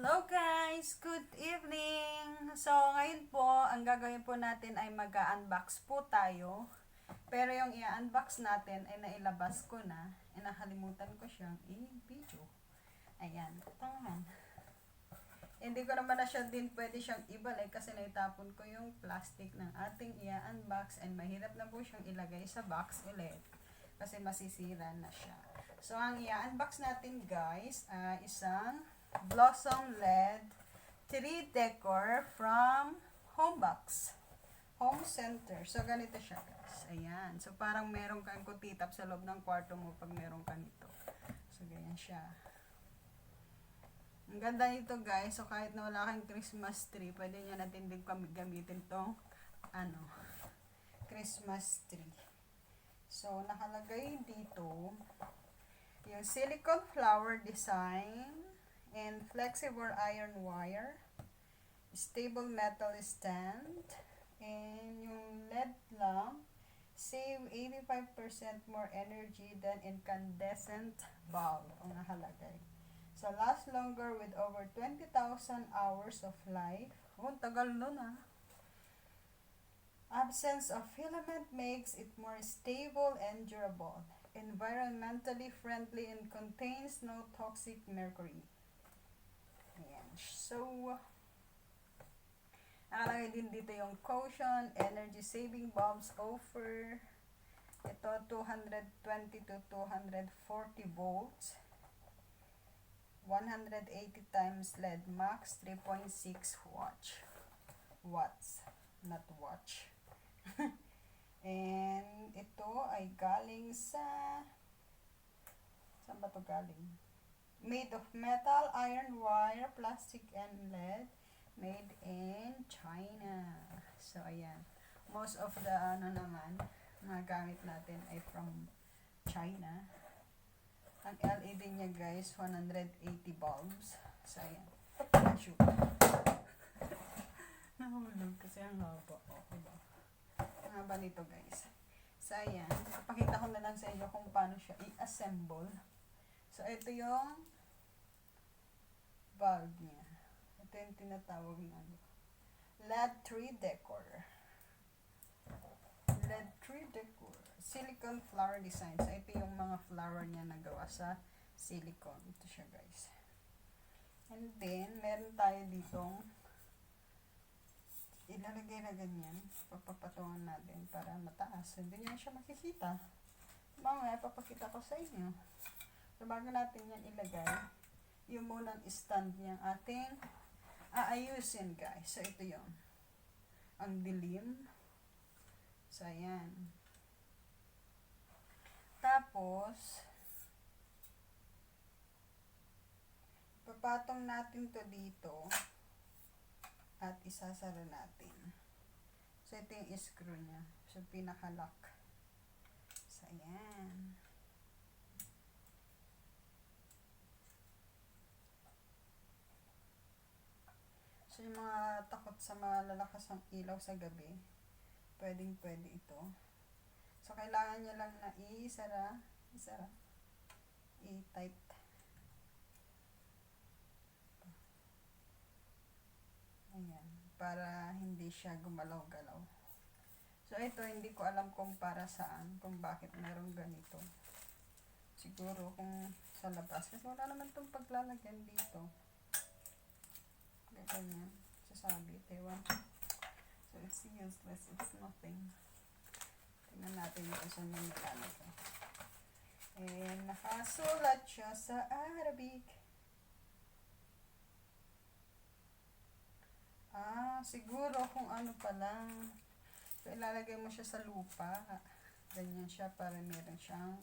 Hello guys! Good evening! So, ngayon po, ang gagawin po natin ay mag-unbox po tayo. Pero yung i-unbox natin ay nailabas ko na. Nakalimutan ko siyang i-video. Ayan, tangan. Hindi ko naman na siya din pwede siyang ibalik kasi naitapon ko yung plastic ng ating i-unbox and mahirap na po siyang ilagay sa box ulit kasi masisira na siya. So, ang i-unbox natin guys ay isang Blossom LED tree decor from Home Center. So, ganito siya guys. Ayan. So, parang meron kang kutitap sa loob ng kwarto mo pag meron ka nito. So, ganyan siya. Ang ganda nito guys. So, kahit na wala kang Christmas tree, pwede nyo natin din gamitin tong Christmas tree. So, nakalagay dito yung silicone flower design and flexible iron wire, stable metal stand, and yung LED lamp save 85% more energy than incandescent bulb ang nakalagay. So, last longer with over 20,000 hours of life. Oh, tagal nun ah. Absence of filament makes it more stable and durable. Environmentally friendly and contains no toxic mercury. Ayan. So, nakalagay din dito yung caution, energy saving bulbs offer. Ito, 220 to 240 volts. 180 times LED max, 3.6 watts. Not watch. And ito ay galing sa... Saan ba ito galing? Made of metal, iron wire, plastic, and LED. Made in China. So, ayan. Most of the, mga gamit natin ay from China. Ang LED niya, guys, 180 bulbs. So, ayan. Shoot. Nahulog kasi ang haba. Okay ba? Ang haba nito, guys. So, ayan. Ipakita ko na lang sa inyo kung paano siya i-assemble. So, ito yung bulb niya. Ito yung tinatawag na LED tree decor. LED tree decor. Silicone flower design. So, ito yung mga flower niya na gawa sa silicone. Ito siya, guys. And then, meron tayo ditong ilalagay na ganyan. Papapatungan natin para mataas. Hindi nyo siya makikita. Mamaya, papakita ko sa inyo. So, bago natin yan ilagay, yung munang stand niyang ating aayusin, guys. So, ito yung ang dilim. So, ayan. Tapos, papatong natin to dito at isasara natin. So, ito yung screw niya. So, pinaka-lock. So, ayan. So, yung mga takot sa malalakas ang ilaw sa gabi, pwedeng-pwede ito. So, kailangan nyo lang na isara, i-tight. Ayan, para hindi siya gumalaw-galaw. So, ito, hindi ko alam kung para saan, kung bakit meron ganito. Siguro kung sa labas, kasi wala naman itong paglalagyan dito. Ganyan, sasabit, ewan. So, it's useless, it's nothing. Tingnan natin ito sa mga nilalagay. And, nakasulat siya sa Arabic. Siguro kung ano pa lang. So, ilalagay mo siya sa lupa. Ganyan siya para meron siyang,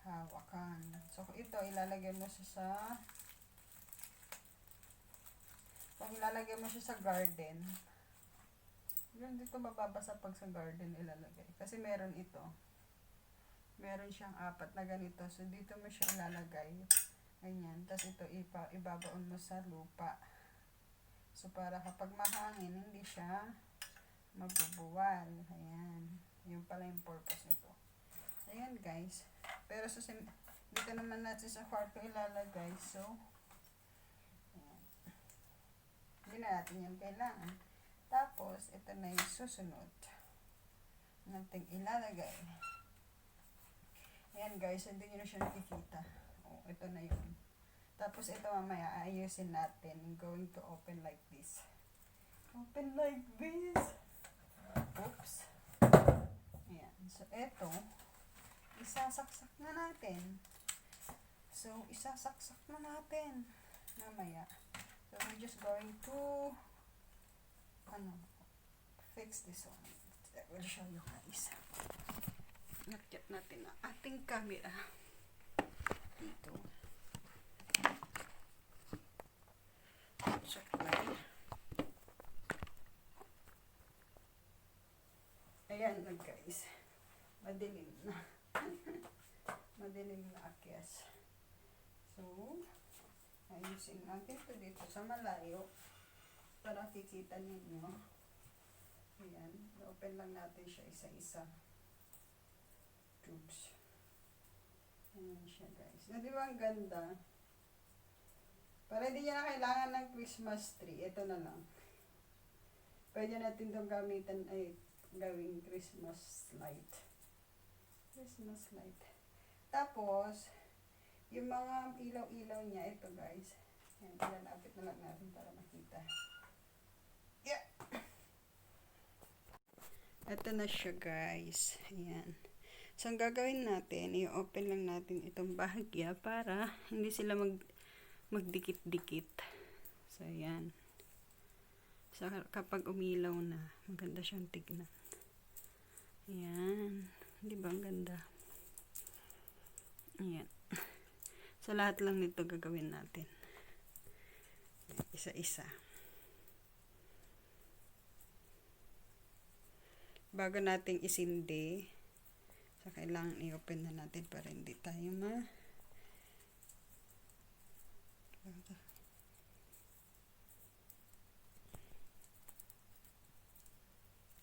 hawakan. So, ito, ilalagay mo siya sa kung ilalagay mo siya sa garden, yun dito mababasa pag sa garden ilalagay. Kasi meron ito. Meron siyang 4 na ganito. So, dito mo siya ilalagay. Ganyan. Tapos ito ibabaon mo sa lupa. So, para kapag mahangin, hindi siya mabubuwal. Ayan. Yun pala yung purpose nito. So, ayan guys. Pero dito naman natin sa kwarto ilalagay. So, na natin yung kailangan. Tapos, ito na yung susunod nating ilalagay. Ayan guys, hindi nyo na siya nakikita. Oh, ito na yun. Tapos ito mamaya, ayusin natin. I'm going to open like this. Open like this. Oops. Ayan. So, ito, isasaksak na natin. So, isasaksak na natin. Mamaya. So, we're just going to fix this one. I will show you guys. Nakyat natin ang ating camera. Dito. Supply. Ayan na guys. Madilim na. Madilim na akyas. So, ayusin natin ito dito sa malayo para kikita ninyo. Ayan. Open lang natin siya isa-isa. Tubes. Ayan siya guys. Na di ba ang ganda? Para hindi niya na kailangan ng Christmas tree. Ito na lang. Pwede natin itong gamitan ay gawing Christmas light. Christmas light. Tapos, yung mga ilaw-ilaw niya, ito guys. Ayan, ilalapit na lang natin para makita. Yeah! Ito na siya guys. Ayan. So, ang gagawin natin, i-open lang natin itong bahagya para hindi sila magdikit-dikit. So, ayan. So, kapag umilaw na, maganda siyang tignan. Ayan. Di ba ang ganda? Ayan. So, lahat lang nito gagawin natin. Isa-isa. Bago nating isindi, so, kailangan i-open na natin para hindi tayo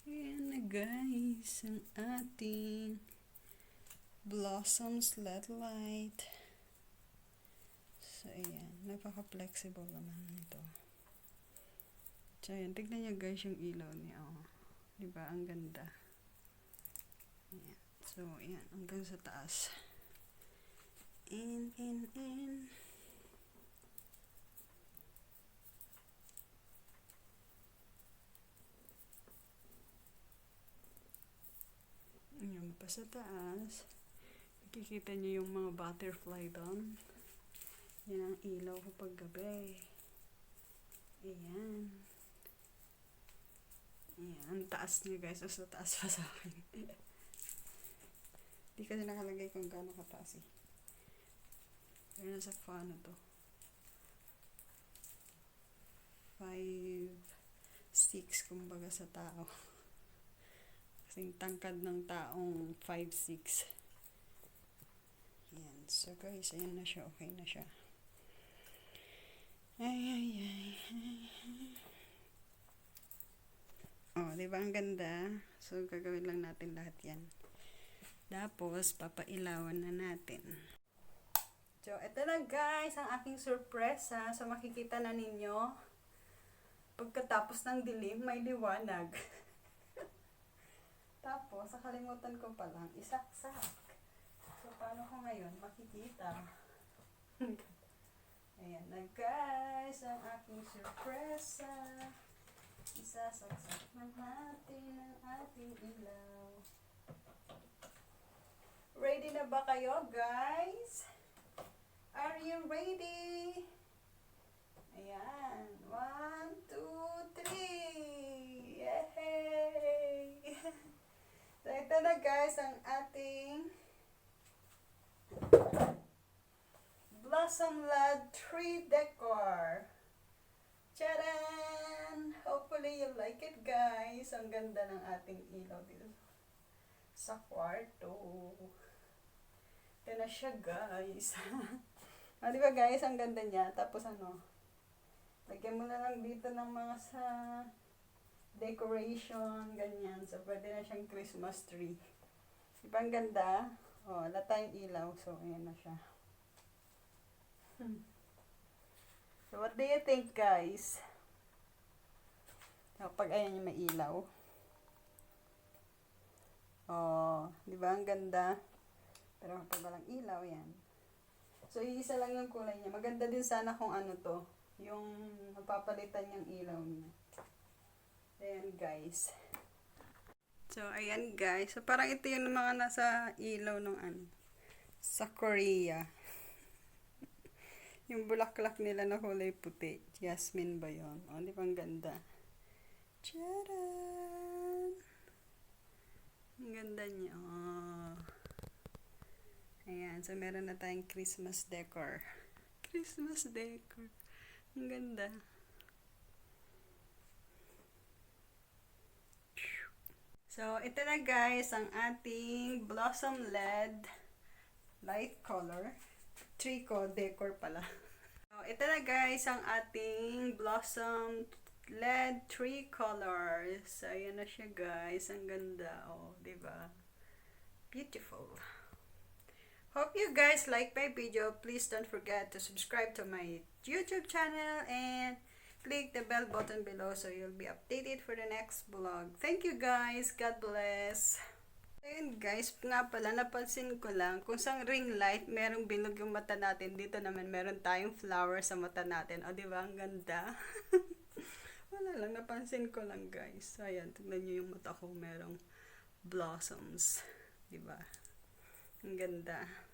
ayan na guys, ang ating blossoms LED light. So, ayan. Napaka-flexible naman nito. So, ayan. Tignan nyo guys yung ilaw niya. Oh. Diba? Ang ganda. Ayan. So, ayan. Hanggang sa taas. In. Ayan pa sa taas. Nakikita nyo yung mga butterfly doon. Yan ang ilaw ko pag gabi. Ayan. Ayan. Ang taas niya guys. Mas taas pa sa akin. Di kasi nakalagay kung gaano kataas eh. Pero nasa ano to. 5'6" kumbaga sa tao. Kasing tangkad ng taong 5'6". Ayan. So guys, ayan na siya. Okay na siya. Ay. Oh, di ba ang ganda? So, gagawin lang natin lahat yan. Tapos, papailawan na natin. So, ito na guys, ang aking surpresa. So, makikita na ninyo. Pagkatapos ng dilim, may liwanag. Tapos, nakalimutan ko palang isaksak. So, paano ko ngayon makikita? Ayan na guys, ang aking surpresa. Isasaksak na natin ang ating ilaw. Ready na ba kayo guys? Are you ready? Ayan. 1, 2, 3! Yay! So, ito na guys ang ating Blossom LED tree decor. Charan! Hopefully you like it guys. Ang ganda ng ating ilaw dito sa kwarto. Ito na siya guys. Ah, di ba guys, ang ganda niya. Tapos lagyan mo na lang dito ng mga sa decoration, ganyan. So, pwede na siyang Christmas tree. Di ba ang ganda? Oh, wala tayong ilaw. So, ayan na siya. So, what do you think, guys? Kapag ayan yung may ilaw. Oh, di ba? Ang ganda. Pero kapag walang ilaw, yan. So, iisa lang yung kulay niya. Maganda din sana kung ano to. Yung mapapalitan yung ilaw niya. Ayan, guys. So, ayan, guys. So, parang ito yung mga nasa ilaw ng ano. Sa Korea. Yung bulaklak nila na kulay puti. Jasmine ba yun? O, di ba ang ganda? Tcharan! Ang ganda niya. Oh. Ayan. So, meron na tayong Christmas decor. Christmas decor. Ang ganda. So, ito na guys, ang ating Blossom LED light color. Trico decor pala. So, ito na guys, ang ating Blossom LED 3 colors. So, ayan na siya guys. Ang ganda. Oh, diba? Beautiful. Hope you guys like my video. Please don't forget to subscribe to my YouTube channel and click the bell button below so you'll be updated for the next vlog. Thank you guys. God bless. Ayun guys, nga pala, napansin ko lang, kung sa ring light, merong bilog yung mata natin. Dito naman, meron tayong flower sa mata natin. O, diba? Ang ganda. Wala lang, napansin ko lang guys. Ayan, tignan nyo yung mata ko, merong blossoms. Diba? Ang ganda.